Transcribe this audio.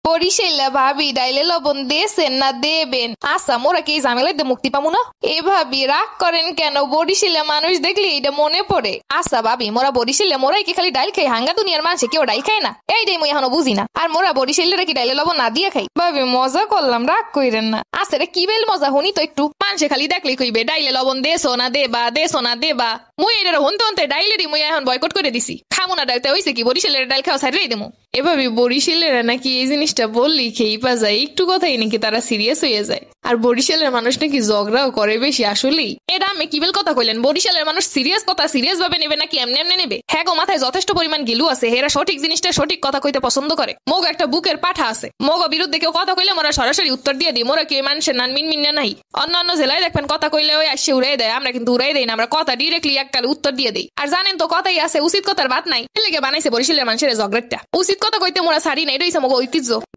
বরিশাল্লা ভাবি ডাইলে লবণ দিয়েছেন না দেবেন? আচ্ছা মোরা কি এই ঝামেলাতে মুক্তি পাবো না? এ ভাবি রাগ করেন কেন? বরিশাল্লা মানুষ দেখলে এটা মনে পড়ে। আচ্ছা ভাবি মোরা বরিশাল্লা মোরাই কি খালি ডাইল খাই? হাঙ্গা দুনিয়ার মানুষে কেউ ডাইল খায় না? এইটাই মুই এখনো বুঝি না। আর মোরা বরিশাল্লারা কি ডাইলে লবণ না দিয়ে খাই? ভাবি মজা করলাম, রাগ কইরেন না। আচ্ছা রে কি বেল মজা শুনি তো একটু। মানুষে খালি দেখলেই কইবে ডাইলে লবণ দেছো না দেবা, দেছো না দেবা। মুই এটা হনতে হনতে ডাইলেরই মুই এখন বয়কট করে দিছি। খামু না ডাইলতে হইছে কি বরিশালের ডাইল খাওয়া ছাড়িয়ে দেবো। এভাবে বরিশালেরা নাকি এই জিনিসটা বললেই খেয়ে পা যায়, একটু কথাই নাকি তারা সিরিয়াস হয়ে যায়। আর বরিশালের মানুষ নাকি ঝগড়াও করে বেশি। আসলেই এটা আমি কিবেল কথা কইলেন? বরিশালের মানুষ সিরিয়াস কথা সিরিয়াস ভাবে নেবে নাকি এমনি এমনি নেবে? হ্যাঁ গো, মাথায় যথেষ্ট পরিমাণ গিলু আছে। হেরা সঠিক জিনিসটা সঠিক কথা কইতে পছন্দ করে। মোগ একটা বুকের পাঠা আছে। মোগ বিরুদ্ধে কেউ কথা কইলে মোরা সরাসরি উত্তর দিয়ে দিই। মোরা কি মানুষের নান মিন মিন্না নাই? অন্যান্য জেলায় দেখবেন কথা কইলে ওই আসে উড়াই দেয়, আমরা কিন্তু উড়াই দেই না। আমরা কথা ডিরেক্টলি এককালে উত্তর দিয়ে দিই। আর জানেন তো কথাই আছে উচিত কথার বাদ নাই। এর লেগে বানাইছে বরিশালের মানুষের ঝগড়াটা। উচিত কথা কইতে মোরা ছাড়ি না, এটাই মোগ ঐতিহ্য।